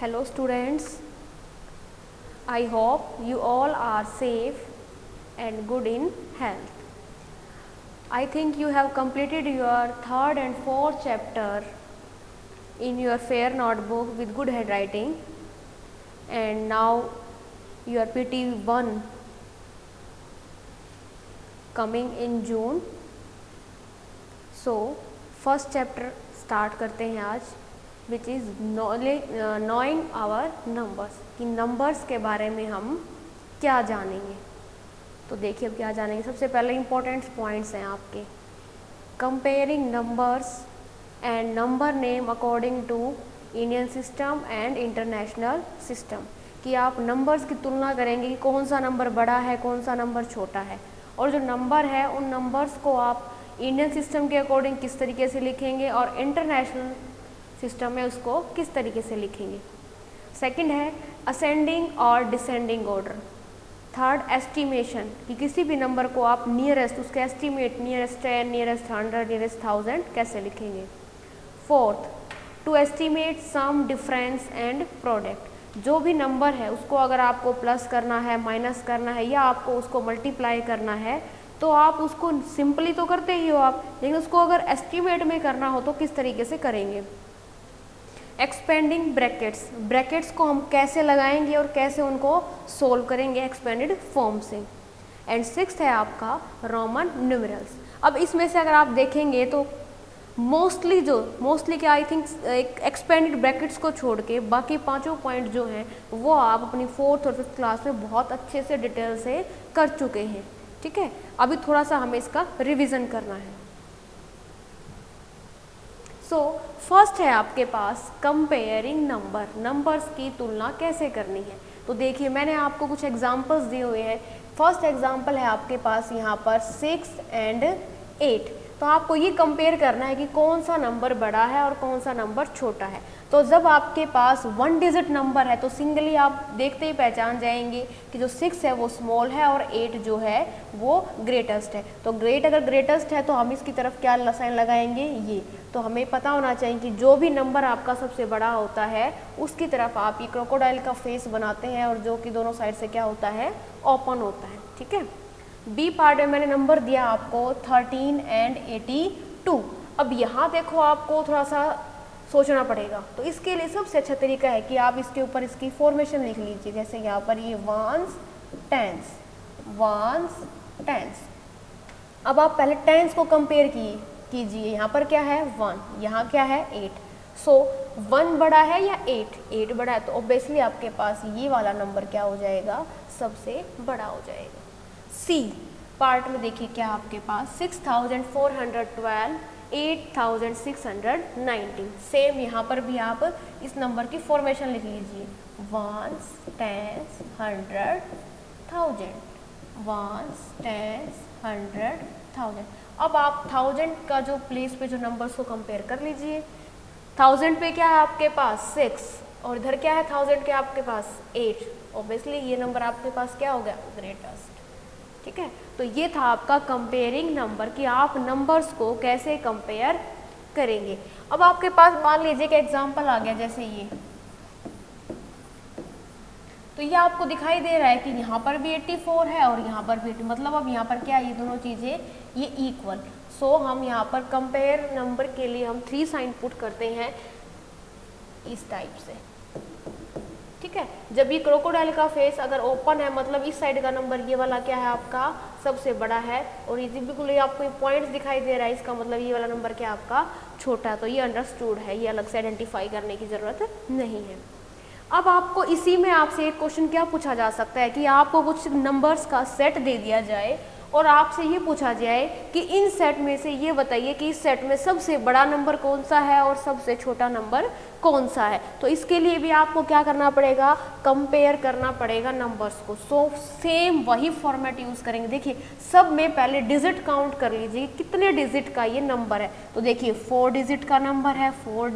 Hello students, I hope you all are safe and good in health. I think you have completed your third and fourth chapter in your fair notebook with good handwriting, and now your PT1 coming in June. So first chapter start करते हैं आज, which is knowing our numbers, कि numbers के बारे में हम क्या जानेंगे। तो देखिए अब क्या जानेंगे। सबसे पहले इम्पोर्टेंट पॉइंट्स हैं आपके, comparing numbers and number name according to Indian system and international system, कि आप नंबर्स की तुलना करेंगे कि कौन सा नंबर बड़ा है, कौन सा नंबर छोटा है, और जो नंबर है उन नंबर्स को आप इंडियन सिस्टम के अकॉर्डिंग किस तरीके से लिखेंगे और इंटरनेशनल सिस्टम में उसको किस तरीके से लिखेंगे। सेकंड है असेंडिंग और डिसेंडिंग ऑर्डर। थर्ड एस्टिमेशन, कि किसी भी नंबर को आप नियरेस्ट, उसके एस्टिमेट नियरेस्ट 10, नियरेस्ट 100, नियरेस्ट 1000 कैसे लिखेंगे। Fourth to estimate sum, difference and product, जो भी नंबर है उसको अगर आपको प्लस करना है, माइनस करना है, या आपको उसको मल्टीप्लाई करना है, तो आप उसको सिंपली तो करते ही हो आप, लेकिन उसको अगर एस्टिमेट में करना हो तो किस तरीके से करेंगे। एक्सपेंडिंग ब्रैकेट्स, ब्रैकेट्स को हम कैसे लगाएंगे और कैसे उनको सोल्व करेंगे एक्सपेंडेड फॉर्म से। एंड सिक्स्थ है आपका रोमन न्यूमेरल्स। अब इसमें से अगर आप देखेंगे तो मोस्टली क्या, आई थिंक एक्सपेंडेड ब्रैकेट्स को छोड़ के बाकी पांचों पॉइंट जो हैं वो आप अपनी फोर्थ और फिफ्थ क्लास में बहुत अच्छे से डिटेल से कर चुके हैं। ठीक है, अभी थोड़ा सा हमें इसका रिवीजन करना है। सो फर्स्ट है आपके पास कंपेयरिंग नंबर, नंबर्स की तुलना कैसे करनी है। तो देखिए मैंने आपको कुछ एग्जांपल्स दिए हुए हैं। फर्स्ट एग्जांपल है आपके पास यहाँ पर 6 एंड 8। तो आपको ये कंपेयर करना है कि कौन सा नंबर बड़ा है और कौन सा नंबर छोटा है। तो जब आपके पास 1 डिजिट नंबर है तो सिंगली आप देखते ही पहचान जाएंगे कि जो 6 है वो स्मॉल है और 8 जो है वो ग्रेटेस्ट है। तो ग्रेट अगर ग्रेटेस्ट है तो हम इसकी तरफ क्या साइन लगाएंगे, ये। तो हमें पता होना चाहिए कि जो भी नंबर आपका सबसे बड़ा होता है उसकी तरफ आप ये क्रोकोडाइल का फेस बनाते हैं, और जो कि दोनों साइड से क्या होता है, ओपन होता है। ठीक है, बी पार्ट में मैंने नंबर दिया आपको 13 एंड 82। अब यहाँ देखो आपको थोड़ा सा सोचना पड़ेगा, तो इसके लिए सबसे अच्छा तरीका है कि आप इसके ऊपर इसकी फॉर्मेशन लिख लीजिए। जैसे यहाँ पर ये वंस टेंस। अब आप पहले टेंस को कंपेयर कीजिए। यहाँ पर क्या है 1, यहाँ क्या है 8। सो 1 बड़ा है या 8 बड़ा है, तो ऑब्वियसली आपके पास ये वाला नंबर क्या हो जाएगा, सबसे बड़ा हो जाएगा। सी पार्ट में देखिए क्या आपके पास 6412, 8619। सेम यहाँ पर भी आप इस नंबर की फॉर्मेशन लिख लीजिए, वंस, टेंस, 100, 1000, वंस, टेंस, 100, 1000। अब आप 1000 का जो प्लेस पे जो नंबर्स को कंपेयर कर लीजिए। 1000 पे क्या है आपके पास 6, और इधर क्या है 1000 के आपके पास 8। ऑब्वियसली ये नंबर आपके पास क्या हो गया, ग्रेटेस्ट। ठीक है, तो ये था आपका कंपेयरिंग नंबर, कि आप नंबर्स को कैसे कंपेयर करेंगे। अब आपके पास मान लीजिए कि एग्जांपल आ गया जैसे ये, तो ये आपको दिखाई दे रहा है कि यहाँ पर भी 84 है और यहाँ पर भी 80, मतलब अब यहाँ पर क्या है, ये दोनों चीज़ें ये इक्वल। सो हम यहाँ पर कंपेयर नंबर के लिए हम 3 साइन पुट करते हैं इस टाइप से। ठीक है, जब ये क्रोकोडाइल का फेस अगर ओपन है मतलब इस साइड का नंबर ये वाला क्या है आपका सबसे बड़ा है, और ये बिल्कुल ये आपको पॉइंट्स दिखाई दे रहा है, इसका मतलब ये वाला नंबर क्या आपका छोटा है। तो ये अंडरस्टूड है, ये अलग से आइडेंटिफाई करने की ज़रूरत नहीं है। अब आपको इसी में आपसे एक क्वेश्चन क्या पूछा जा सकता है कि आपको कुछ नंबर्स का सेट दे दिया जाए और आपसे ये पूछा जाए कि इन सेट में से ये बताइए कि इस सेट में सबसे बड़ा नंबर कौन सा है और सबसे छोटा नंबर कौन सा है। तो इसके लिए भी आपको क्या करना पड़ेगा, कंपेयर करना पड़ेगा नंबर्स को। सो सेम वही फॉर्मेट यूज़ करेंगे। देखिए सब में पहले डिजिट काउंट कर लीजिए कितने डिजिट का ये नंबर है। तो देखिए 4 डिजिट का नंबर है, 4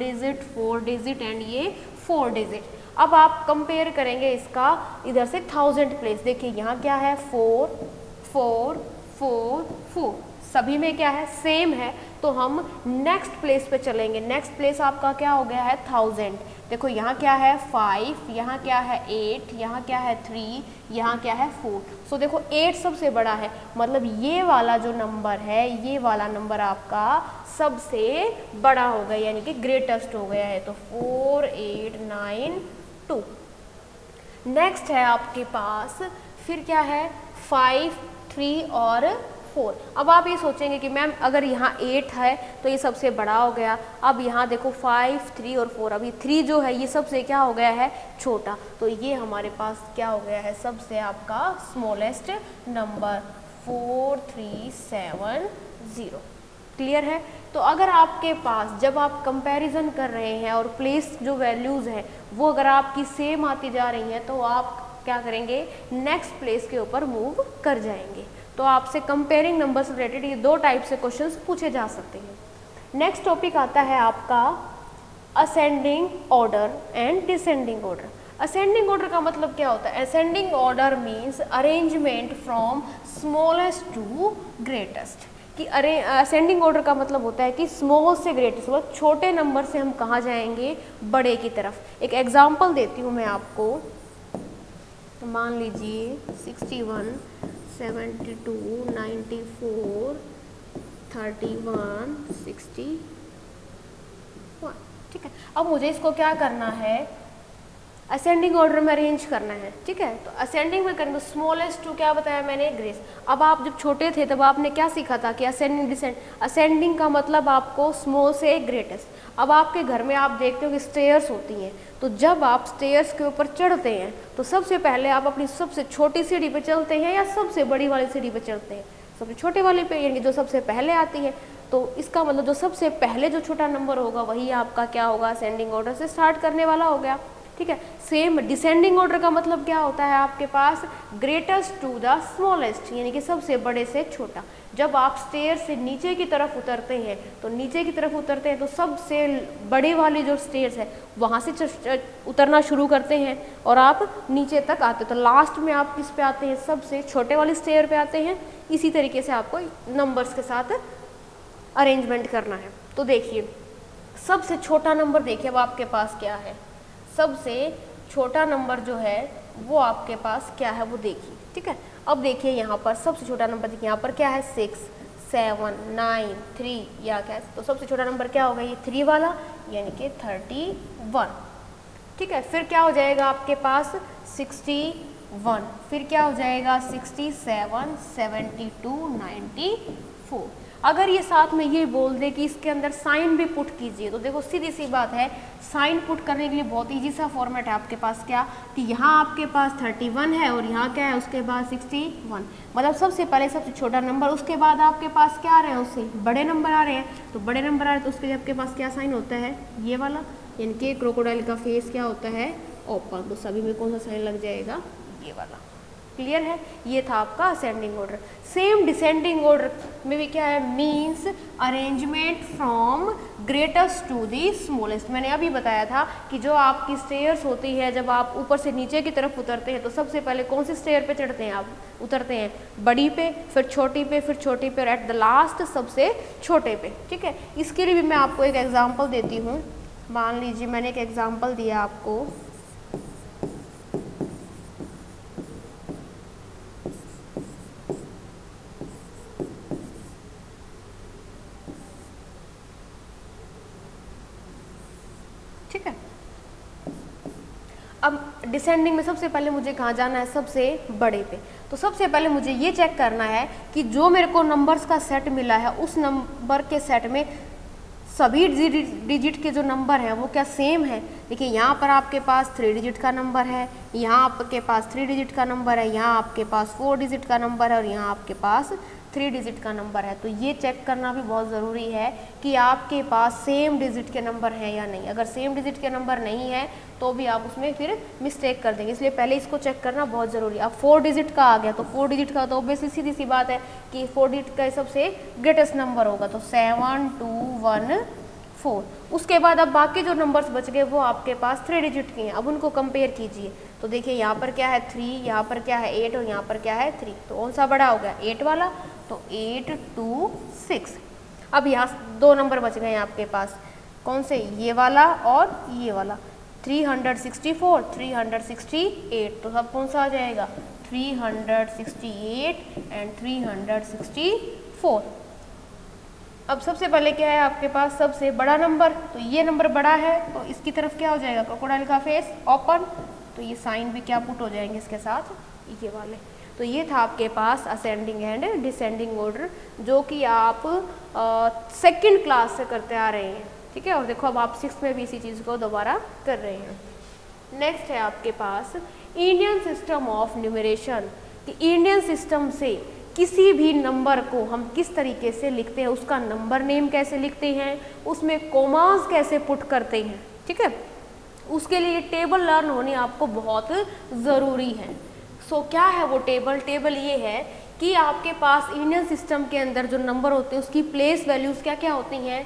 डिजिट एंड ये 4 डिजिट। अब आप कंपेयर करेंगे इसका इधर से 1000 प्लेस। देखिए यहाँ क्या है 4 4 4 4, सभी में क्या है सेम है, तो हम नेक्स्ट प्लेस पे चलेंगे। नेक्स्ट प्लेस आपका क्या हो गया है 1000। देखो यहाँ क्या है 5, यहाँ क्या है 8, यहाँ क्या है 3, यहाँ क्या है 4। सो देखो 8 सबसे बड़ा है, मतलब ये वाला जो नंबर है, ये वाला नंबर आपका सबसे बड़ा हो गया, यानी कि ग्रेटेस्ट हो गया है। तो 4892। नेक्स्ट है आपके पास फिर क्या है 5, 3 और 4। अब आप ये सोचेंगे कि मैम अगर यहाँ 8 है तो ये सबसे बड़ा हो गया। अब यहाँ देखो 5, 3 और 4, अभी 3 जो है ये सबसे क्या हो गया है छोटा, तो ये हमारे पास क्या हो गया है सबसे आपका स्मॉलेस्ट नंबर 4370। क्लियर है। तो अगर आपके पास जब आप कंपैरिजन कर रहे हैं और प्लेस जो वैल्यूज़ हैं वो अगर आपकी सेम आती जा रही हैं तो आप क्या करेंगे नेक्स्ट प्लेस के ऊपर मूव कर जाएंगे। तो आपसे कंपेयरिंग नंबर्स रिलेटेड ये 2 टाइप से क्वेश्चंस पूछे जा सकते हैं। नेक्स्ट टॉपिक आता है आपका ascending order and descending order. Ascending order का मतलब क्या होता है? Ascending order means arrangement from smallest to greatest. कि असेंडिंग ऑर्डर का मतलब होता है कि स्मॉल से ग्रेटेस्ट, मतलब छोटे नंबर से हम कहाँ जाएंगे बड़े की तरफ। एक एग्जांपल देती हूँ मैं आपको। तो मान लीजिए 61, 72, 94, 31, 61। ठीक है, अब मुझे इसको क्या करना है असेंडिंग ऑर्डर में अरेंज करना है। ठीक है, तो असेंडिंग में करेंगे स्मॉलेस्ट टू क्या बताया मैंने ग्रेस। अब आप जब छोटे थे तब आपने क्या सीखा था कि असेंडिंग डिसेंड, असेंडिंग का मतलब आपको स्मॉल से ग्रेटेस्ट। अब आपके घर में आप देखते हो कि स्टेयर्स होती हैं, तो जब आप स्टेयर्स के ऊपर चढ़ते हैं तो सबसे पहले आप अपनी सबसे छोटी सीढ़ी पे चलते हैं या सबसे बड़ी वाली सीढ़ी पे चढ़ते हैं? सबसे छोटे वाले पे, यानी जो सबसे पहले आती है। तो इसका मतलब जो सबसे पहले जो छोटा नंबर होगा वही आपका क्या होगा असेंडिंग ऑर्डर से स्टार्ट करने वाला हो गया। ठीक है, सेम डिसेंडिंग ऑर्डर का मतलब क्या होता है आपके पास ग्रेटेस्ट टू द स्मॉलेस्ट, यानी कि सबसे बड़े से छोटा। जब आप स्टेयर से नीचे की तरफ उतरते हैं तो नीचे की तरफ उतरते हैं तो सबसे बड़े वाली जो स्टेयर्स है वहाँ से उतरना शुरू करते हैं और आप नीचे तक आते हैं। तो लास्ट में आप किस पे आते हैं? सबसे छोटे वाली स्टेयर पे आते हैं। इसी तरीके से आपको नंबर्स के साथ अरेंजमेंट करना है। तो देखिए सबसे छोटा नंबर देखिए अब आपके पास क्या है। सबसे छोटा नंबर जो है वो आपके पास क्या है वो देखिए। ठीक है, अब देखिए यहाँ पर सबसे छोटा नंबर देखिए यहाँ पर क्या है 6, 7, 9, 3 या क्या है, तो सबसे छोटा नंबर क्या होगा ये 3 वाला, यानी कि 31। ठीक है, फिर क्या हो जाएगा आपके पास 61, फिर क्या हो जाएगा 67, 72, 94। अगर ये साथ में ये बोल दे कि इसके अंदर साइन भी पुट कीजिए तो देखो सीधी सी बात है, साइन पुट करने के लिए बहुत इजी सा फॉर्मेट है आपके पास क्या कि यहाँ आपके पास 31 है और यहाँ क्या है उसके बाद 61, मतलब सबसे पहले सबसे छोटा नंबर, उसके बाद आपके पास क्या आ रहे हैं उससे बड़े नंबर आ रहे हैं। तो बड़े नंबर आ रहे हैं तो उसके आपके पास क्या साइन होता है ये वाला, यानी कि क्रोकोडाइल का फेस क्या होता है ओपन। तो सभी में कौन सा साइन लग जाएगा ये वाला। क्लियर है, ये था आपका ascending order. Same descending order में भी क्या है means arrangement from greatest to the smallest. मैंने अभी बताया था कि जो आपकी स्टेयर्स होती है जब आप ऊपर से नीचे की तरफ उतरते हैं तो सबसे पहले कौन सी स्टेयर पे चढ़ते हैं आप? उतरते हैं बड़ी पे, फिर छोटी पे, फिर छोटी पे और एट द लास्ट सबसे छोटे पे। ठीक है, इसके लिए भी मैं आपको एक एग्जाम्पल देती हूँ। मान लीजिए मैंने एक एग्जाम्पल दिया आपको, ठीक है। अब डिसेंडिंग में सबसे पहले मुझे कहाँ जाना है? सबसे बड़े पे। तो सबसे पहले मुझे ये चेक करना है कि जो मेरे को नंबर्स का सेट मिला है उस नंबर के सेट में सभी डिजिट के जो नंबर हैं वो क्या सेम है। देखिए यहाँ पर आपके पास 3 डिजिट का नंबर है, यहाँ आपके पास 3 डिजिट का नंबर है, यहाँ आपके पास 4 डिजिट का नंबर है और यहाँ आपके पास 3 डिजिट का नंबर है। तो ये चेक करना भी बहुत ज़रूरी है कि आपके पास सेम डिजिट के नंबर हैं या नहीं। अगर सेम डिजिट के नंबर नहीं है तो भी आप उसमें फिर मिस्टेक कर देंगे, इसलिए पहले इसको चेक करना बहुत ज़रूरी है। अब 4 डिजिट का आ गया तो 4 डिजिट का तो ऑब्वियसली सीधी सी बात है कि 4 डिजिट का सबसे ग्रेटेस्ट नंबर होगा, तो 7, 2, 1, 4। उसके बाद अब बाकी जो नंबर्स बच गए वो आपके पास 3 डिजिट के हैं। अब उनको कंपेयर कीजिए तो देखिए यहाँ पर क्या है 3, यहाँ पर क्या है 8 और यहाँ पर क्या है 3। तो कौन सा बड़ा हो गया 8 वाला, तो 8, 2, 6। अब यहाँ 2 नंबर बच गए हैं आपके पास, कौन से, ये वाला और ये वाला, 364, 368, तो सब कौन सा आ जाएगा, 368 एंड 364। अब सबसे पहले क्या है आपके पास, सबसे बड़ा नंबर, तो ये नंबर बड़ा है तो इसकी तरफ क्या हो जाएगा, क्रोकोडाइल का फेस ओपन, तो ये साइन भी क्या पुट हो जाएंगे इसके साथ, ये वाले। तो ये था आपके पास असेंडिंग एंड डिसेंडिंग ऑर्डर, जो कि आप सेकंड क्लास से करते आ रहे हैं, ठीक है। और देखो अब आप 6th में भी इसी चीज़ को दोबारा कर रहे हैं। नेक्स्ट है आपके पास इंडियन सिस्टम ऑफ न्यूमरेशन, कि इंडियन सिस्टम से किसी भी नंबर को हम किस तरीके से लिखते हैं, उसका नंबर नेम कैसे लिखते हैं, उसमें कोमास कैसे पुट करते हैं, ठीक है। उसके लिए टेबल लर्न होनी आपको बहुत ज़रूरी है। सो क्या है वो टेबल, टेबल ये है कि आपके पास इंडियन सिस्टम के अंदर जो नंबर होते हैं उसकी प्लेस वैल्यूज़ क्या क्या होती हैं,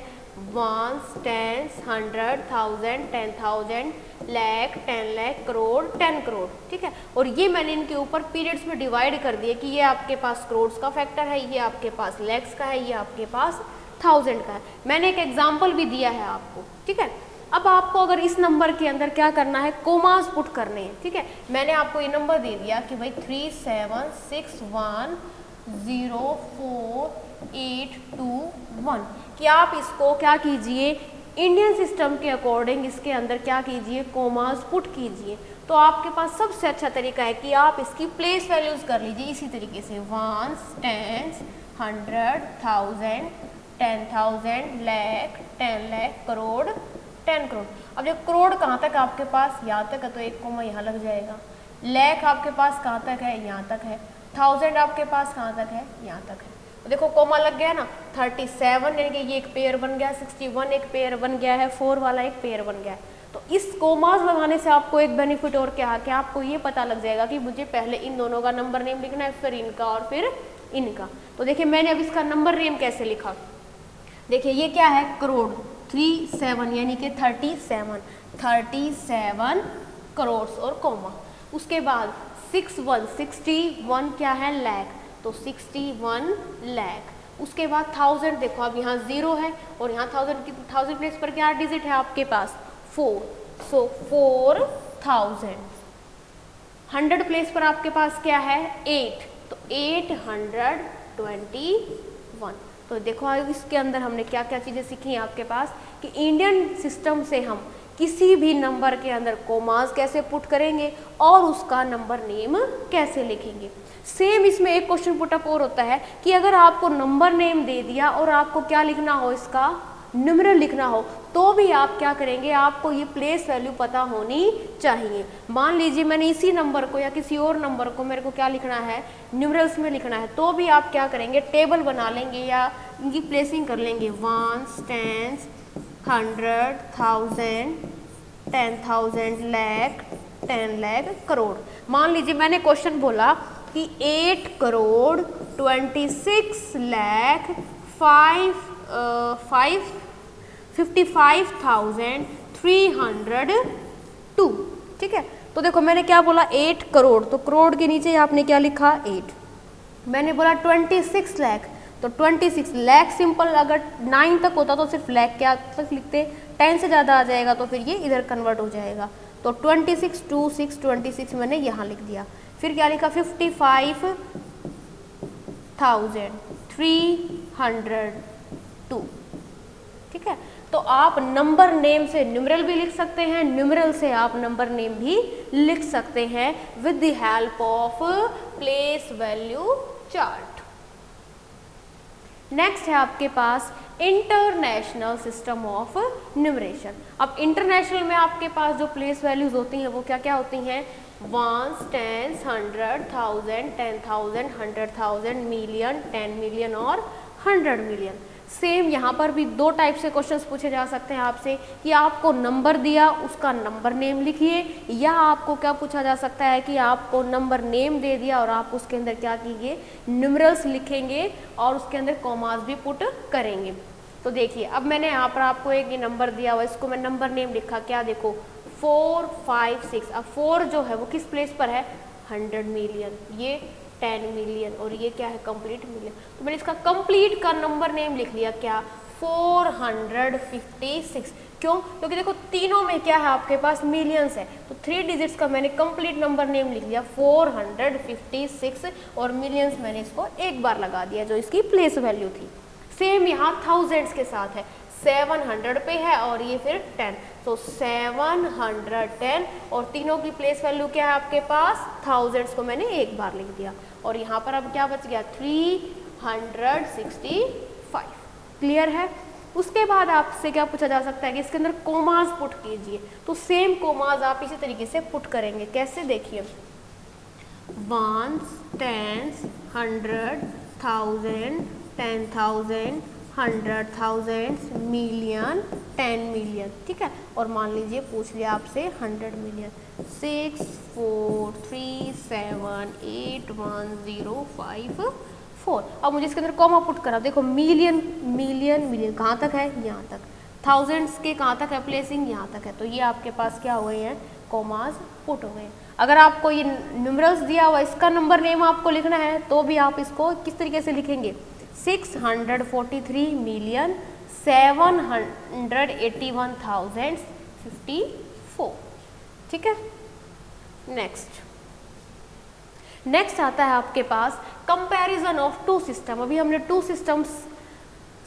1s, 10s, 100, 1000, 10,000, लाख, 10 लाख, करोड़, 10 करोड़, ठीक है। और ये मैंने इनके ऊपर पीरियड्स में डिवाइड कर दिया कि ये आपके पास करोड़ का फैक्टर है, ये आपके पास लैक्स का है, ये आपके पास 1000 का है। मैंने एक एग्जाम्पल भी दिया है आपको, ठीक है। अब आपको अगर इस नंबर के अंदर क्या करना है, कोमास पुट करने हैं, ठीक है। मैंने आपको ये नंबर दे दिया कि भाई 376104821, कि आप इसको क्या कीजिए, इंडियन सिस्टम के अकॉर्डिंग इसके अंदर क्या कीजिए, कोमास पुट कीजिए। तो आपके पास सबसे अच्छा तरीका है कि आप इसकी प्लेस वैल्यूज कर लीजिए इसी तरीके से, 1s, 10s, 100, 1000, 10,000, लाख, 10 लाख, करोड़, 10 करोड़। अब जब करोड़ कहाँ तक आपके पास, यहाँ तक है तो एक कोमा यहाँ लग जाएगा। लाख आपके पास कहाँ तक है, यहाँ तक है। 1000 आपके पास कहाँ तक है, यहाँ तक है। तो देखो कोमा लग गया ना, 37 यानी कि ये एक पेयर बन गया, 61 एक पेयर बन गया है, 4 वाला एक पेयर बन गया है। तो इस कोमास लगाने से आपको एक बेनिफिट और क्या है कि आपको ये पता लग जाएगा कि मुझे पहले इन दोनों का नंबर नेम लिखना है, फिर इनका और फिर इनका। तो देखिए मैंने अब इसका नंबर नेम कैसे लिखा, देखिए ये क्या है, करोड़, 37 यानी कि 37 करोड़ और कोमा। उसके बाद 61 क्या है, लाख, तो 61 लाख। उसके बाद 1000, देखो अब यहाँ 0 है और यहाँ 1000 प्लेस पर क्या डिजिट है आपके पास, 4, सो 4000। 100 प्लेस पर आपके पास क्या है, 8, तो 821। तो देखो इसके अंदर हमने क्या क्या चीज़ें सीखी हैं आपके पास, कि इंडियन सिस्टम से हम किसी भी नंबर के अंदर कोमास कैसे पुट करेंगे और उसका नंबर नेम कैसे लिखेंगे। सेम इसमें एक क्वेश्चन पुटअप और होता है कि अगर आपको नंबर नेम दे दिया और आपको क्या लिखना हो, इसका न्यूमेरल लिखना हो, तो भी आप क्या करेंगे, आपको ये प्लेस वैल्यू पता होनी चाहिए। मान लीजिए मैंने इसी नंबर को या किसी और नंबर को मेरे को क्या लिखना है, न्यूमेरल्स में लिखना है, तो भी आप क्या करेंगे, टेबल बना लेंगे या इनकी प्लेसिंग कर लेंगे, 1s, 10s, 100, 1000, 10,000, लाख, 10 लाख, करोड़। मान लीजिए मैंने क्वेश्चन बोला कि 8,55,302, ठीक है। तो देखो मैंने क्या बोला, 8 करोड़, तो करोड़ के नीचे आपने क्या लिखा, 8। मैंने बोला 26 लाख, तो 26 लाख सिंपल, अगर 9 तक होता तो सिर्फ लाख क्या तक लिखते, 10 से ज़्यादा आ जाएगा तो फिर ये इधर कन्वर्ट हो जाएगा। तो 26 मैंने यहाँ लिख दिया। फिर क्या लिखा, 55,302, ठीक है। तो आप नंबर नेम से न्यूमेरल भी लिख सकते हैं, न्यूमेरल से आप नंबर नेम भी लिख सकते हैं with the help of place value chart. Next है आपके पास इंटरनेशनल सिस्टम ऑफ न्यूमरेशन। अब इंटरनेशनल में आपके पास जो प्लेस वैल्यूज होती हैं वो क्या क्या होती हैं, 1s, 10s, 100, 1000, 10,000, 100,000, मिलियन, 10 मिलियन और 100 मिलियन। सेम यहाँ पर भी 2 टाइप से क्वेश्चंस पूछे जा सकते हैं आपसे, कि आपको नंबर दिया उसका नंबर नेम लिखिए, या आपको क्या पूछा जा सकता है कि आपको नंबर नेम दे दिया और आप उसके अंदर क्या कीजिए, न्यूमेरल्स लिखेंगे और उसके अंदर कॉमास भी पुट करेंगे। तो देखिए अब मैंने यहाँ पर आपको एक नंबर दिया हुआ, इसको मैं नंबर नेम लिखा, क्या देखो 4, 5, 6। अब 4 जो है वो किस प्लेस पर है, 100 मिलियन, ये 10 मिलियन, और ये क्या है कंप्लीट मिलियन। तो मैंने इसका कंप्लीट का नंबर नेम लिख लिया क्या 456। क्यों? क्योंकि देखो तीनों में क्या है आपके पास मिलियंस है, तो 3 डिजिट्स का मैंने कंप्लीट नंबर नेम लिख लिया 456 और मिलियंस मैंने इसको एक बार लगा दिया जो इसकी प्लेस वैल्यू थी। सेम यहाँ थाउजेंड्स के साथ है, 700 पे है और ये फिर 10, तो 710 और तीनों की प्लेस वैल्यू क्या है आपके पास थाउजेंड्स को मैंने एक बार लिख दिया, और यहाँ पर अब क्या बच गया 365। क्लियर है? उसके बाद आपसे क्या पूछा जा सकता है कि इसके अंदर कोमास पुट कीजिए, तो सेम कोमास आप इसी तरीके से पुट करेंगे। कैसे? देखिए, वंस, टेंस, 100, 1000, 10,000, 100,000, मिलियन, 10 मिलियन, ठीक है। और मान लीजिए पूछ लिया आपसे 100 मिलियन, 6, 4, 3, 7, 8, 1, 0, 5, 4। अब मुझे इसके अंदर कॉमा पुट करा, देखो मिलियन मिलियन मिलियन कहाँ तक है? यहाँ तक। थाउजेंड्स के कहाँ तक है प्लेसिंग? यहाँ तक है। तो ये आपके पास क्या हुए हैं? कॉमास पुट हो गए। अगर आपको ये न्यूमरल्स दिया हुआ इसका नंबर नेम आपको लिखना है तो भी आप इसको किस तरीके से लिखेंगे? 643 मिलियन 781,054, ठीक है। नेक्स्ट आता है आपके पास कंपैरिजन ऑफ टू सिस्टम। अभी हमने टू सिस्टम्स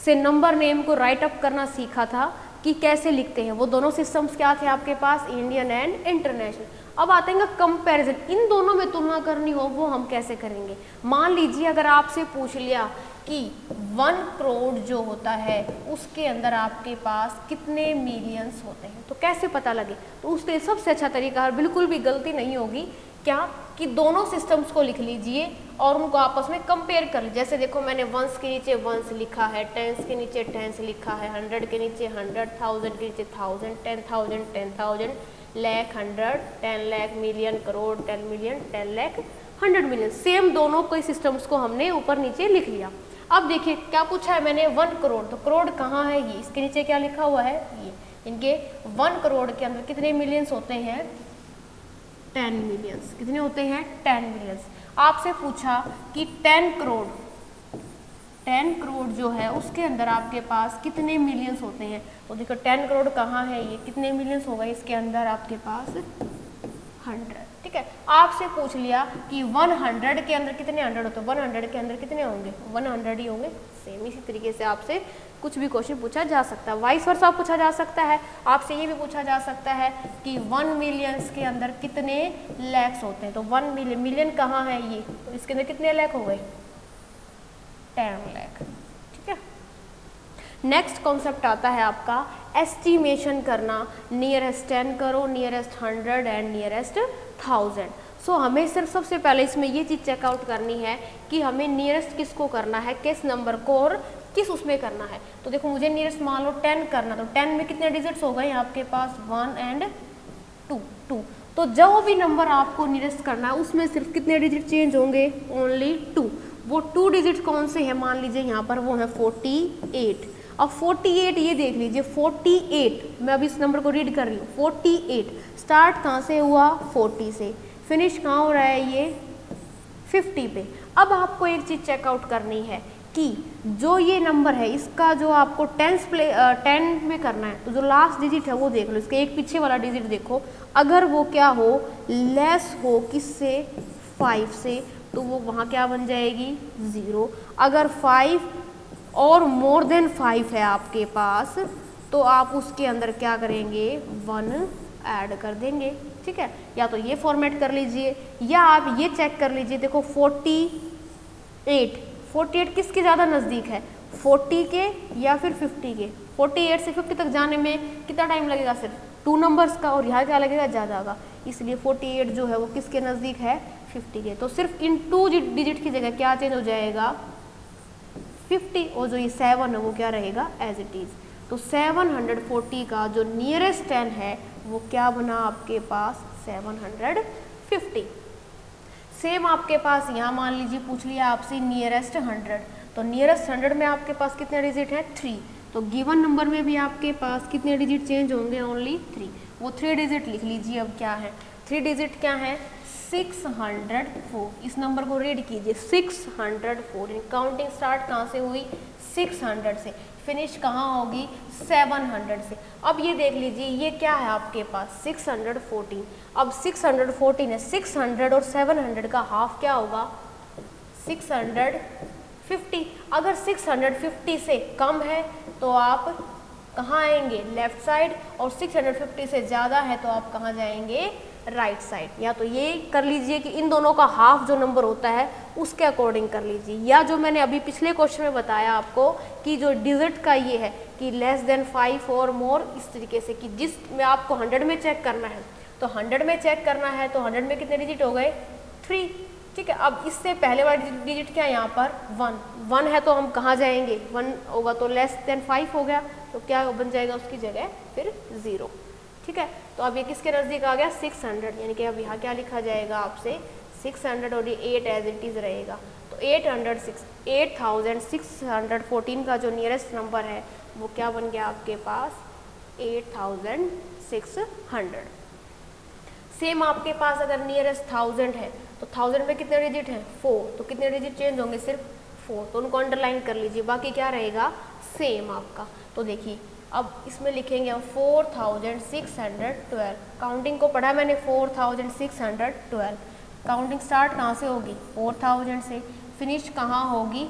से नंबर नेम को राइट अप करना सीखा था कि कैसे लिखते हैं। वो दोनों सिस्टम्स क्या थे आपके पास? Indian and international. अब आते हैं कंपैरिजन, इन दोनों में तुलना करनी हो वो हम कैसे करेंगे? मान लीजिए अगर आपसे पूछ लिया कि 1 करोड़ जो होता है उसके अंदर आपके पास कितने मिलियंस होते हैं, तो कैसे पता लगे? तो उसके सबसे अच्छा तरीका, बिल्कुल भी गलती नहीं होगी, क्या कि दोनों सिस्टम्स को लिख लीजिए और उनको आपस में कंपेयर कर लीजिए। जैसे देखो मैंने वंस के नीचे वंस लिखा है, टेंस के नीचे टेंस लिखा है, 100 के नीचे 100, 1000 के नीचे 1000, 10,000 10,000, lakh 100, 10 lakh, million crore 10 million, 10 lakh 100 million. Same दोनों कोई सिस्टम्स को हमने ऊपर नीचे लिख लिया। अब देखिए क्या पूछा है मैंने? 1 करोड़, तो करोड़ कहाँ है? ये इसके नीचे क्या लिखा हुआ है? ये। इनके 1 करोड़ के अंदर कितने मिलियंस होते हैं? 10 मिलियंस। कितने होते हैं? 10 मिलियंस। आपसे पूछा कि 10 करोड़ जो है उसके अंदर आपके पास कितने मिलियंस होते हैं? तो देखो 10 करोड़ कहाँ है? ये। कितने मिलियंस होगा इसके अंदर आपके पास? 100, ठीक है। आपसे पूछ लिया कि 100 के अंदर कितने 100 होते हैं? 100 के अंदर कितने होंगे? 100 ही होंगे। सेम इसी तरीके से आपसे कुछ भी क्वेश्चन पूछा जा सकता है। वाइस वर्सा पूछा जा सकता है। आपसे ये भी पूछा जा सकता है कि 1 मिलियंस के अंदर कितने लैक्स होते हैं? तो 1 मिलियन कहाँ है? ये। तो इसके अंदर कितने लाख हो गए? 10 लाख, ठीक है। नेक्स्ट कॉन्सेप्ट आता है आपका एस्टिमेशन करना। नियरेस्ट 10 करो, नियरेस्ट 100 एंड नियरेस्ट 1000। सो हमें सिर्फ सबसे पहले इसमें ये चीज़ चेकआउट करनी है कि हमें नियरेस्ट किसको करना है, किस नंबर को और किस उसमें करना है। तो देखो मुझे नियरेस्ट मान लो 10 करना, तो 10 में कितने डिजिट्स हो गए आपके पास? 1 एंड 2। तो जो भी नंबर आपको नियरेस्ट करना है उसमें सिर्फ कितने डिजिट चेंज होंगे? ओनली 2। वो 2 डिजिट कौन से हैं? मान लीजिए यहाँ पर वो है 48। अब 48 ये देख लीजिए, 48 मैं अभी इस नंबर को रीड कर रही हूँ। 48 स्टार्ट कहाँ से हुआ? 40 से। फिनिश कहाँ हो रहा है? ये 50 पे। अब आपको एक चीज़ चेकआउट करनी है कि जो ये नंबर है इसका जो आपको 10 में करना है, तो जो लास्ट डिजिट है वो देख लो, इसके एक पीछे वाला डिजिट देखो। अगर वो क्या हो? लेस हो किससे? 5 से, तो वो वहाँ क्या बन जाएगी? 0। अगर 5 और मोर देन 5 है आपके पास, तो आप उसके अंदर क्या करेंगे? 1 ऐड कर देंगे, ठीक है। या तो ये फॉर्मेट कर लीजिए या आप ये चेक कर लीजिए। देखो 48 किसके ज़्यादा नज़दीक है? 40 के या फिर 50 के? 48 से 50 तक जाने में कितना टाइम लगेगा? सिर्फ 2 नंबर्स का, और यहाँ क्या लगेगा? ज़्यादा का। इसलिए 48 जो है वो किसके नज़दीक है? 50 के। तो सिर्फ इन 2 डिजिट की जगह क्या चेंज हो जाएगा? 50, और जो ये 7 है वो क्या रहेगा? As it is. तो 740 का जो नियरेस्ट 10 है वो क्या बना आपके पास? 750। सेम आपके पास यहाँ मान लीजिए पूछ लिया आपसे नियरेस्ट 100, तो नियरेस्ट 100 में आपके पास कितने डिजिट हैं? 3। तो गिवन नंबर में भी आपके पास कितने डिजिट चेंज होंगे? ओनली 3। वो 3 डिजिट लिख लीजिए। अब क्या है? 3 डिजिट क्या है? 604, इस नंबर को रीड कीजिए 604। काउंटिंग स्टार्ट कहाँ से हुई? 600 से। फिनिश कहाँ होगी? 700 से। अब ये देख लीजिए ये क्या है आपके पास? 614। अब 614 है, 600 और 700 का हाफ क्या होगा? 650। अगर 650 से कम है तो आप कहाँ आएंगे? लेफ्ट साइड, और 650 से ज़्यादा है तो आप कहाँ जाएंगे? Right side. या तो ये कर लीजिए कि इन दोनों का हाफ जो नंबर होता है उसके अकॉर्डिंग कर लीजिए, या जो मैंने अभी पिछले क्वेश्चन में बताया आपको कि जो डिजिट का ये है कि लेस देन 5 और मोर, इस तरीके से कि जिस में आपको 100 में चेक करना है तो 100 में चेक करना है तो 100 में कितने डिजिट हो गए? 3। ठीक है, अब इससे पहले वाला डिजिट क्या है यहाँ पर? 1 है तो हम कहाँ जाएंगे? 1 होगा तो लेस देन 5 हो गया, तो क्या बन जाएगा उसकी जगह? फिर 0। ठीक है, तो अब ये किसके नज़दीक आ गया? 600, यानी कि अब यहाँ क्या लिखा जाएगा आपसे? 600 और ये 8 एज इट इज़ रहेगा। तो 8614 का जो नियरेस्ट नंबर है वो क्या बन गया आपके पास? 8600। सेम आपके पास अगर नियरेस्ट 1000 है तो 1000 में कितने डिजिट हैं? 4। तो कितने डिजिट चेंज होंगे? सिर्फ 4, तो उनको अंडरलाइन कर लीजिए, बाकी क्या रहेगा? सेम आपका। तो देखिए अब इसमें लिखेंगे हम 4612। काउंटिंग को पढ़ा मैंने 4612। काउंटिंग स्टार्ट कहाँ से होगी? 4000 से। फिनिश कहाँ होगी?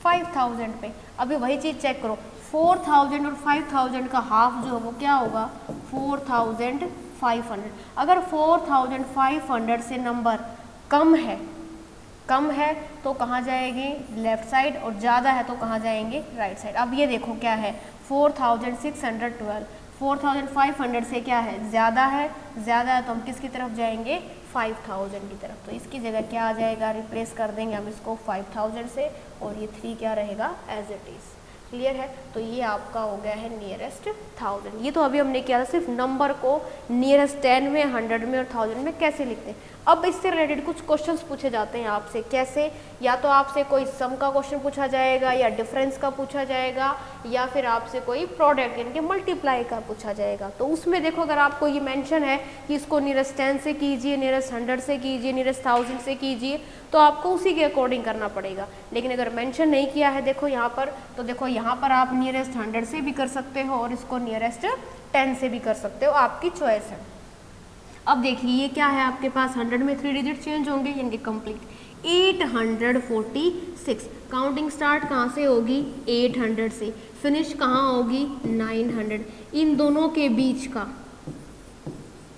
5000 पे। अभी वही चीज़ चेक करो, 4000 और 5000 का हाफ जो है वो क्या होगा? 4500। अगर 4500 से नंबर कम है तो कहाँ जाएंगे? लेफ्ट साइड, और ज़्यादा है तो कहाँ जाएंगे? Right side. अब ये देखो क्या है? 4612। 4500 से क्या है? ज़्यादा है तो हम किसकी तरफ जाएंगे? 5000 की तरफ। तो इसकी जगह क्या आ जाएगा? रिप्लेस कर देंगे हम इसको 5000 से, और ये 3 क्या रहेगा? As it is. क्लियर है? तो ये आपका हो गया है नियरेस्ट 1000। ये तो अभी हमने किया था सिर्फ नंबर को नियरेस्ट 10 में, 100 में और 1000 में कैसे लिखते हैं। अब इससे रिलेटेड कुछ क्वेश्चंस पूछे जाते हैं आपसे। कैसे? या तो आपसे कोई सम का क्वेश्चन पूछा जाएगा, या डिफरेंस का पूछा जाएगा, या फिर आपसे कोई प्रोडक्ट यानी कि मल्टीप्लाई का पूछा जाएगा। तो उसमें देखो अगर आपको ये मेंशन है कि इसको नियरेस्ट 10 से कीजिए, नियरेस्ट 100 से कीजिए, नियरेस्ट 1000 से कीजिए, तो आपको उसी के अकॉर्डिंग करना पड़ेगा। लेकिन अगर मेंशन नहीं किया है देखो यहाँ पर, तो देखो यहाँ पर आप नियरेस्ट 100 से भी कर सकते हो और इसको नियरेस्ट 10 से भी कर सकते हो, आपकी चॉइस है। अब देखिए ये क्या है आपके पास? 100 में 3 डिजिट चेंज होंगे, यानी कि कंप्लीट। 846। काउंटिंग स्टार्ट कहाँ से होगी? 800 से। फिनिश कहाँ होगी? 900। इन दोनों के बीच का,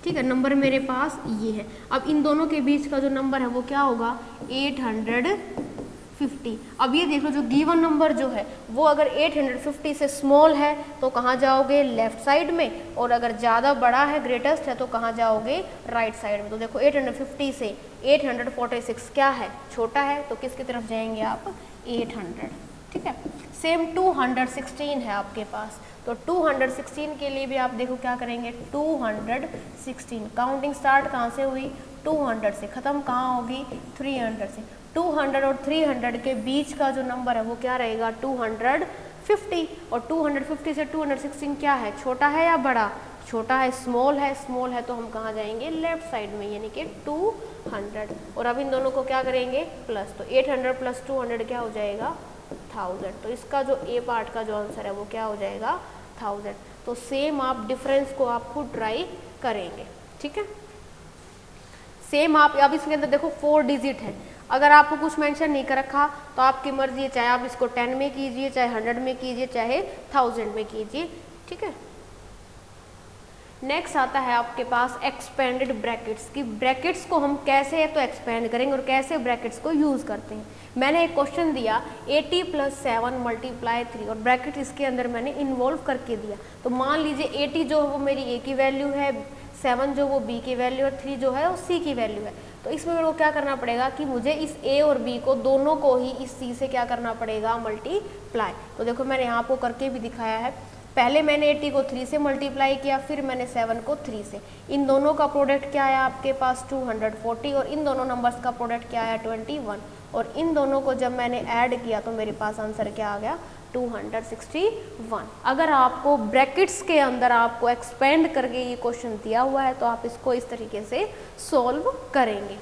ठीक है, नंबर मेरे पास ये है। अब इन दोनों के बीच का जो नंबर है वो क्या होगा? 850। अब ये देख लो जो गिवन नंबर जो है वो अगर 850 से स्मॉल है तो कहाँ जाओगे? लेफ्ट साइड में, और अगर ज़्यादा बड़ा है, ग्रेटेस्ट है, तो कहाँ जाओगे? राइट साइड में। तो देखो 850 से 846 क्या है? छोटा है, तो किसकी तरफ जाएंगे आप? 800। ठीक है, सेम 216 है आपके पास, तो 216 के लिए भी आप देखो क्या करेंगे? 216। काउंटिंग स्टार्ट कहाँ से हुई? 200 से। ख़त्म कहाँ होगी? 300 से। 200 और 300 के बीच का जो नंबर है वो क्या रहेगा? 250। और 250 से 216 क्या है? छोटा है या बड़ा? छोटा है, स्मॉल है। स्मॉल है तो हम कहाँ जाएंगे? लेफ्ट साइड में, यानी कि 200। और अब इन दोनों को क्या करेंगे? प्लस। तो 800 प्लस 200 क्या हो जाएगा? 1000। तो इसका जो ए पार्ट का जो आंसर है वो क्या हो जाएगा? 1000। तो सेम आप डिफरेंस को आप खुद ट्राई करेंगे। ठीक है, सेम आप अब इसके अंदर देखो 4 डिजिट है। अगर आपको कुछ मेंशन नहीं कर रखा तो आपकी मर्जी है, चाहे आप इसको 10 में कीजिए, चाहे 100 में कीजिए, चाहे 1000 में कीजिए। ठीक है, नेक्स्ट आता है आपके पास एक्सपेंडेड ब्रैकेट्स की। ब्रैकेट्स को हम कैसे तो एक्सपेंड करेंगे और कैसे ब्रैकेट्स को यूज़ करते हैं। मैंने एक क्वेश्चन दिया 80 + 7 × 3 और ब्रैकेट इसके अंदर मैंने इन्वॉल्व करके दिया। तो मान लीजिए 80 जो है वो मेरी ए की वैल्यू है, 7 जो वो बी की वैल्यू है, 3 जो है वो सी की वैल्यू है। तो इसमें मेरे को क्या करना पड़ेगा कि मुझे इस ए और बी को दोनों को ही इस सी से क्या करना पड़ेगा? मल्टीप्लाई। तो देखो मैंने यहाँ आपको करके भी दिखाया है। पहले मैंने 80 को 3 से मल्टीप्लाई किया, फिर मैंने 7 को 3 से। इन दोनों का प्रोडक्ट क्या आया आपके पास? 240। और इन दोनों नंबर्स का प्रोडक्ट क्या आया? 21। और इन दोनों को जब मैंने ऐड किया तो मेरे पास आंसर क्या आ गया? 261। अगर आपको ब्रैकेट्स के अंदर आपको एक्सपेंड करके ये क्वेश्चन दिया हुआ है तो आप इसको इस तरीके से सोल्व करेंगे।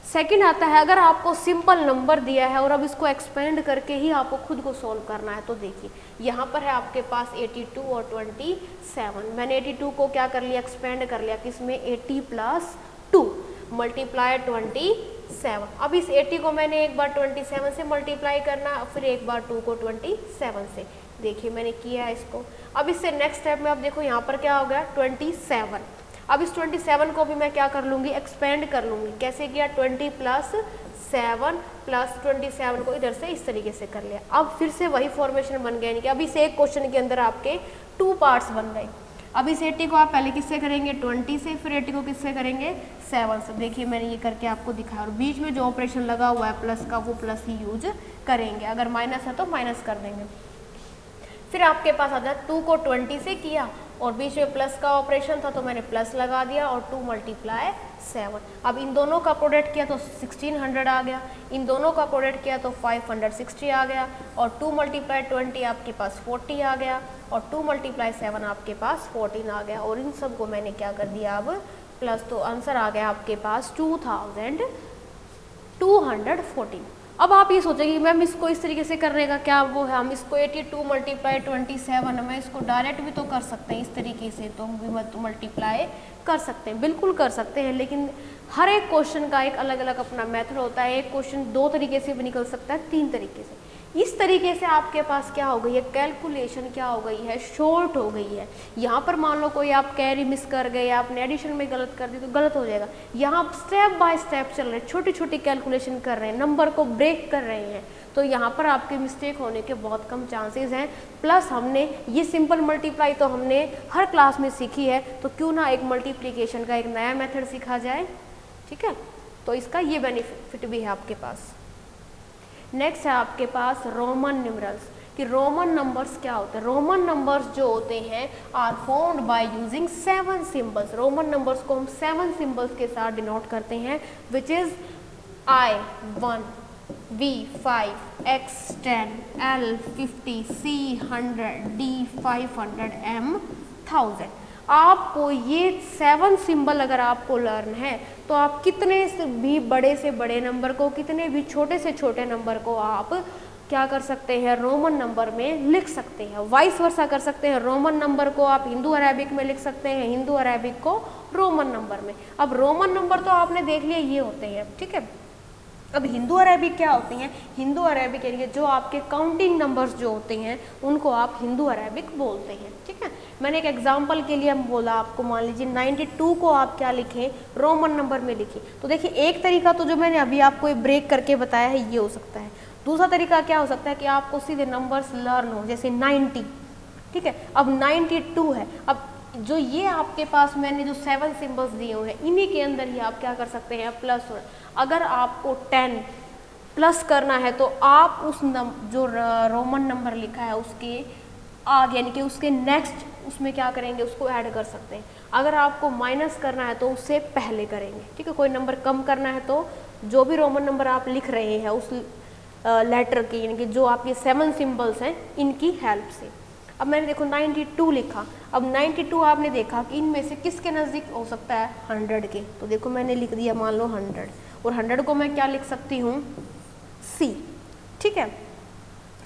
सेकंड आता है, अगर आपको सिंपल नंबर दिया है और अब इसको एक्सपेंड करके ही आपको खुद को सोल्व करना है, तो देखिए यहाँ पर है आपके पास 82 और 27। मैंने 82 को क्या कर लिया, एक्सपेंड कर लिया किसमें, 80 + 2 मल्टीप्लाई 27। अब इस 80 को मैंने एक बार 27 से मल्टीप्लाई करना, फिर एक बार 2 को 27 से। देखिए मैंने किया है इसको। अब इससे नेक्स्ट स्टेप में आप देखो यहाँ पर क्या हो गया, 27। अब इस 27 को भी मैं क्या कर लूँगी, एक्सपेंड कर लूँगी। कैसे किया, 20 + 7 + 27 को इधर से इस तरीके से कर लिया। अब फिर से वही फॉर्मेशन बन गया, यानी कि अब इस एक क्वेश्चन के अंदर आपके 2 पार्ट्स बन गए। अब इस 80 को आप पहले किससे करेंगे, 20 से, फिर 80 को किससे करेंगे, 7 से। देखिए मैंने ये करके आपको दिखाया, और बीच में जो ऑपरेशन लगा हुआ है प्लस का, वो प्लस ही यूज करेंगे। अगर माइनस है तो माइनस कर देंगे। फिर आपके पास आ जाए 2 को 20 से किया और बीच में प्लस का ऑपरेशन था तो मैंने प्लस लगा दिया, और 2 × 7। अब इन दोनों का प्रोडक्ट किया तो 1600 आ गया, इन दोनों का प्रोडक्ट किया तो 560 आ गया, और 2 × 20 आपके पास 40 आ गया, और 2 × 7 आपके पास 14 आ गया। और इन सब को मैंने क्या कर दिया अब प्लस, तो आंसर आ गया आपके पास 2214। अब आप ये सोचेंगे मैम इसको इस तरीके से करने का क्या वो है, हम इसको 82 × 27, मैं इसको डायरेक्ट भी तो कर सकते हैं इस तरीके से, तो हम भी मल्टीप्लाई कर सकते हैं, बिल्कुल कर सकते हैं। लेकिन हर एक क्वेश्चन का एक अलग अलग अपना मेथड होता है। एक क्वेश्चन 2 तरीके से भी निकल सकता है, 3 तरीके से। इस तरीके से आपके पास क्या हो गई है, कैलकुलेशन क्या हो गई है, शॉर्ट हो गई है। यहाँ पर मान लो कोई आप कैरी मिस कर गए, आपने एडिशन में गलत कर दी तो गलत हो जाएगा। यहाँ स्टेप बाय स्टेप चल रहे हैं, छोटी छोटी कैलकुलेशन कर रहे हैं, नंबर को ब्रेक कर रहे हैं, तो यहाँ पर आपके मिस्टेक होने के बहुत कम चांसेस हैं। प्लस हमने ये सिंपल मल्टीप्लाई तो हमने हर क्लास में सीखी है, तो क्यों ना एक मल्टीप्लिकेशन का एक नया मेथड सीखा जाए, ठीक है। तो इसका ये बेनिफिट भी है आपके पास। नेक्स्ट है आपके पास रोमन न्यूमरल्स, कि रोमन नंबर्स क्या होते हैं। रोमन नंबर्स जो होते हैं are formed by using 7 symbols. Roman numbers को हम 7 सिंबल्स के साथ डिनोट करते हैं, which is I1, V5, X 10, L 50, C 100, D 500, M 1000। आपको ये 7 सिंबल अगर आपको लर्न है तो आप कितने से भी बड़े नंबर को, कितने भी छोटे से छोटे नंबर को आप क्या कर सकते हैं, रोमन नंबर में लिख सकते हैं। वाइस वर्सा कर सकते हैं, रोमन नंबर को आप हिंदू अरेबिक में लिख सकते हैं, हिंदू अरेबिक को रोमन नंबर में। अब रोमन नंबर तो आपने देख लिया ये होते हैं, ठीक है। अब हिंदू अरेबिक क्या होती हैं, हिंदू अरेबिक एरिया जो आपके काउंटिंग नंबर्स जो होते हैं उनको आप हिंदू अरेबिक बोलते हैं, ठीक है। मैंने एक एग्जांपल के लिए बोला आपको, मान लीजिए 92 को आप क्या लिखें, रोमन नंबर में लिखें। तो देखिए एक तरीका तो जो मैंने अभी आपको ब्रेक करके बताया है ये हो सकता है। दूसरा तरीका क्या हो सकता है कि आपको सीधे नंबर्स लर्न हो, जैसे 90, ठीक है। अब 92 है, अब जो ये आपके पास मैंने जो 7 सिंबल्स दिए हुए हैं इन्हीं के अंदर ही आप क्या कर सकते हैं, प्लस। अगर आपको 10 प्लस करना है तो आप उस जो रोमन नंबर लिखा है उसके आगे, यानी कि उसके नेक्स्ट उसमें क्या करेंगे, उसको ऐड कर सकते हैं। अगर आपको माइनस करना है तो उससे पहले करेंगे, ठीक है। कोई नंबर कम करना है तो जो भी रोमन नंबर आप लिख रहे हैं उस लेटर की, यानी कि जो आपके 7 सिंबल्स हैं इनकी हेल्प से। अब मैंने देखो 92 लिखा, अब 92 आपने देखा कि इनमें से किसके नज़दीक हो सकता है, 100 के। तो देखो मैंने लिख दिया मान लो 100, और 100 को मैं क्या लिख सकती हूँ, C, ठीक है।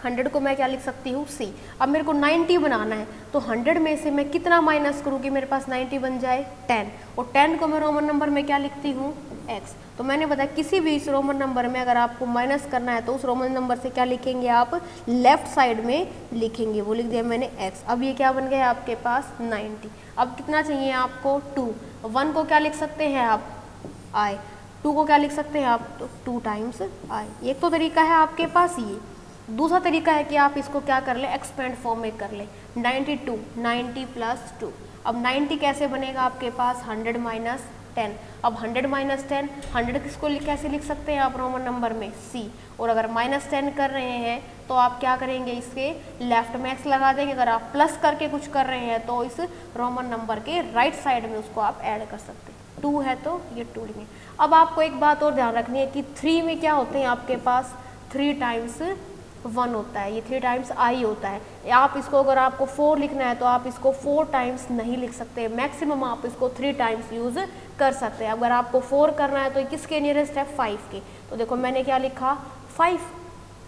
100 को मैं क्या लिख सकती हूँ, C। अब मेरे को 90 बनाना है तो 100 में से मैं कितना माइनस करूँ कि मेरे पास 90 बन जाए, 10। और 10 को मैं रोमन नंबर में क्या लिखती हूँ, X। तो मैंने बताया किसी भी इस रोमन नंबर में अगर आपको माइनस करना है तो उस रोमन नंबर से क्या लिखेंगे, आप लेफ्ट साइड में लिखेंगे, वो लिख दिया मैंने X। अब ये क्या बन गया आपके पास 90। अब कितना चाहिए आपको, 2। 1 को क्या लिख सकते हैं आप, I। 2 को क्या लिख सकते हैं आप, तो 2 टाइम्स I। एक तो तरीका है आपके पास ये। दूसरा तरीका है कि आप इसको क्या कर ले, एक्सपेंड फॉर्म में कर ले, 92, 90 + 2। अब 90 कैसे बनेगा आपके पास, 100 - 10। अब 100 - 10, 100 किसको कैसे लिख सकते हैं आप रोमन नंबर में, C। और अगर -10 कर रहे हैं तो आप क्या करेंगे, इसके लेफ्ट में X लगा देंगे। अगर आप प्लस करके कुछ कर रहे हैं तो इस रोमन नंबर के राइट साइड में उसको आप ऐड कर सकते हैं। 2 है तो ये 2 लेंगे। अब आपको एक बात और ध्यान रखनी है कि 3 में क्या होते हैं आपके पास, 3 टाइम्स 1 होता है, ये 3 टाइम्स i होता है। आप इसको अगर आपको 4 लिखना है तो आप इसको 4 टाइम्स नहीं लिख सकते, मैक्सिमम आप इसको 3 टाइम्स यूज़ कर सकते हैं। अगर आपको 4 करना है तो किसके नियरेस्ट है, 5 के। तो देखो मैंने क्या लिखा, 5,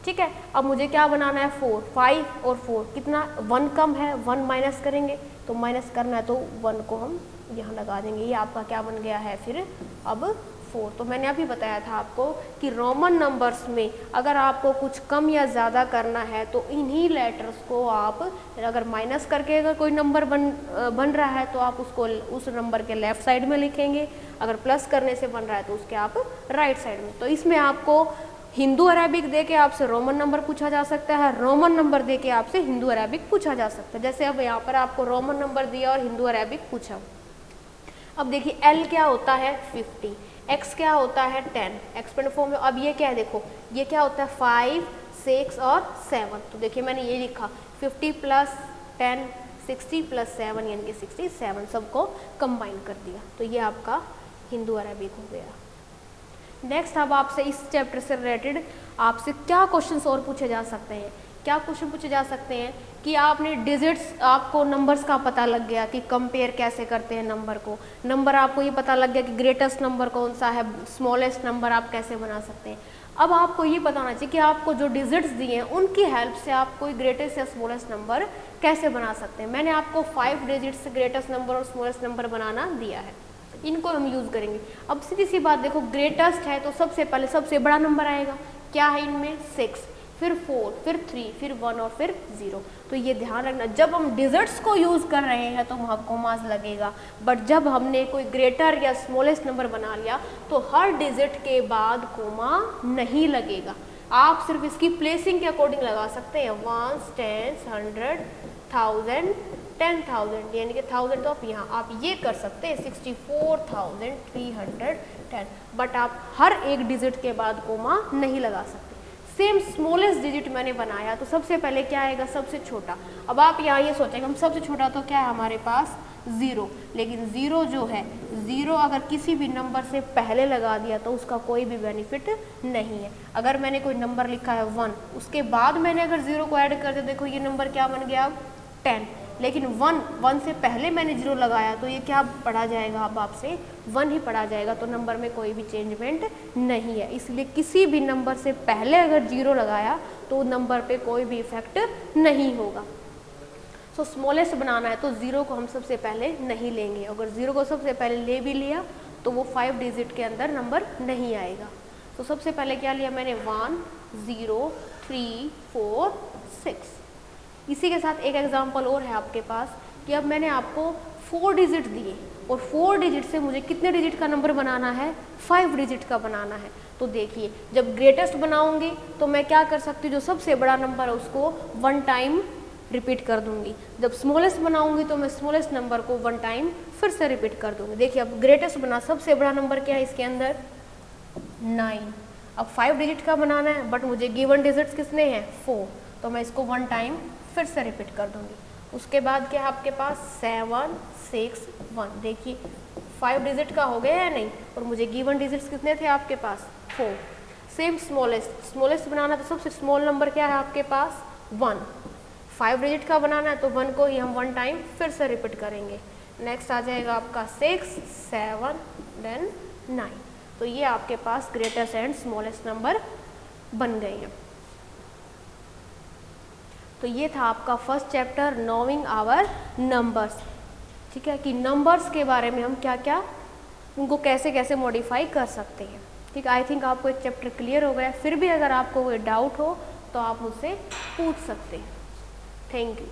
ठीक है। अब मुझे क्या बनाना है, 4, 5 और 4 कितना, 1 कम है, 1 माइनस करेंगे, तो माइनस करना है तो 1 को हम यहाँ लगा देंगे, ये आपका क्या बन गया है फिर अब 4। तो मैंने अभी बताया था आपको कि रोमन नंबर्स में अगर आपको कुछ कम या ज़्यादा करना है तो इन्हीं लेटर्स को आप, अगर माइनस करके अगर कोई नंबर बन रहा है तो आप उसको उस नंबर के लेफ्ट साइड में लिखेंगे, अगर प्लस करने से बन रहा है तो उसके आप राइट साइड में। तो इसमें आपको हिंदू अरेबिक दे के आपसे रोमन नंबर पूछा जा सकता है, रोमन नंबर दे के आपसे हिंदू अरेबिक पूछा जा सकता है। जैसे अब यहाँ पर आपको रोमन नंबर दिया और हिंदू अरेबिक पूछा। अब देखिए L क्या होता है, 50, X क्या होता है, 10, एक्सपेंड फॉर्म में। अब ये क्या है, देखो ये क्या होता है, 5, 6 और 7। तो देखिए मैंने ये लिखा 50 + 10, 60 + 7 यानी कि 67, सबको कंबाइन कर दिया। तो ये आपका हिंदू अरेबिक हो गया। नेक्स्ट अब आपसे इस चैप्टर से रिलेटेड आपसे क्या क्वेश्चंस और पूछे जा सकते हैं, क्या क्वेश्चन पूछे जा सकते हैं कि आपने डिजिट्स, आपको नंबर्स का पता लग गया कि कंपेयर कैसे करते हैं नंबर को, नंबर आपको ये पता लग गया कि ग्रेटेस्ट नंबर कौन सा है, स्मॉलेस्ट नंबर आप कैसे बना सकते हैं। अब आपको ये बताना चाहिए कि आपको जो डिजिट्स दिए हैं उनकी हेल्प से आप कोई ग्रेटेस्ट या स्मॉलेस्ट नंबर कैसे बना सकते हैं। मैंने आपको 5 डिजिट्स ग्रेटेस्ट नंबर और स्मॉलेस्ट नंबर बनाना दिया है, इनको हम यूज़ करेंगे। अब सीधी सी बात देखो, ग्रेटेस्ट है तो सबसे पहले सबसे बड़ा नंबर आएगा, क्या है इनमें, 6, फिर 4, फिर 3, फिर 1 और फिर 0। तो ये ध्यान रखना, जब हम डिजिट्स को यूज़ कर रहे हैं तो वहाँ कोमास लगेगा, बट जब हमने कोई ग्रेटर या स्मॉलेस्ट नंबर बना लिया तो हर डिजिट के बाद कोमा नहीं लगेगा। आप सिर्फ इसकी प्लेसिंग के अकॉर्डिंग लगा सकते हैं, 1, 10, 100, 1000, 10,000 यानी कि 1000, तो आप यहाँ आप ये कर सकते हैं 64,310, बट आप हर एक डिजिट के बाद कोमा नहीं लगा सकते। सेम स्मॉलेस्ट डिजिट मैंने बनाया तो सबसे पहले क्या आएगा, सबसे छोटा। अब आप यहाँ ये सोचेंगे हम सबसे छोटा तो क्या है हमारे पास, 0, लेकिन 0 जो है, 0 अगर किसी भी नंबर से पहले लगा दिया तो उसका कोई भी बेनिफिट नहीं है। अगर मैंने कोई नंबर लिखा है 1, उसके बाद मैंने अगर 0 को ऐड कर दिया, देखो ये नंबर क्या बन गया, अब 10, लेकिन 1 से पहले मैंने 0 लगाया तो ये क्या पढ़ा जाएगा, अब आपसे 1 ही पढ़ा जाएगा, तो नंबर में कोई भी चेंजमेंट नहीं है। इसलिए किसी भी नंबर से पहले अगर 0 लगाया तो नंबर पे कोई भी इफेक्ट नहीं होगा। सो स्मॉलेस्ट बनाना है तो 0 को हम सबसे पहले नहीं लेंगे, अगर 0 को सबसे पहले ले भी लिया तो वो 5 डिजिट के अंदर नंबर नहीं आएगा। तो सबसे पहले क्या लिया मैंने, 1, 0, 3, 4, 6। इसी के साथ एक एग्जांपल और है आपके पास कि अब मैंने आपको 4 डिजिट दिए और 4 डिजिट से मुझे कितने डिजिट का नंबर बनाना है, 5 डिजिट का बनाना है। तो देखिए जब ग्रेटेस्ट बनाऊंगी तो मैं क्या कर सकती हूँ, जो सबसे बड़ा नंबर है उसको 1 टाइम रिपीट कर दूंगी, जब स्मॉलेस्ट बनाऊंगी तो मैं स्मॉलेस्ट नंबर को 1 टाइम फिर से रिपीट कर दूंगी। देखिए अब ग्रेटेस्ट बना, सबसे बड़ा नंबर क्या है इसके अंदर, 9। अब 5 डिजिट का बनाना है बट मुझे गिवन डिजिट्स कितने हैं, 4, तो मैं इसको 1 टाइम फिर से रिपीट कर दूंगी। उसके बाद क्या है आपके पास, 7, 6, 1। देखिए 5 डिजिट का हो गया या नहीं, और मुझे गिवन डिजिट्स कितने थे आपके पास, 4। सेम स्मॉलेस्ट बनाना तो सबसे स्मॉल नंबर क्या है आपके पास, 1। 5 डिजिट का बनाना है तो 1 को ही हम 1 टाइम फिर से रिपीट करेंगे। नेक्स्ट आ जाएगा आपका 6, 7, देन 9। तो ये आपके पास ग्रेटेस्ट एंड स्मॉलेस्ट नंबर बन गए हैं। तो ये था आपका first chapter, knowing our numbers. ठीक है, कि नंबर्स के बारे में हम क्या क्या, उनको कैसे कैसे मॉडिफाई कर सकते हैं। ठीक है, आई थिंक आपको एक चैप्टर क्लियर हो गया। फिर भी अगर आपको कोई डाउट हो तो आप मुझसे पूछ सकते हैं। Thank you.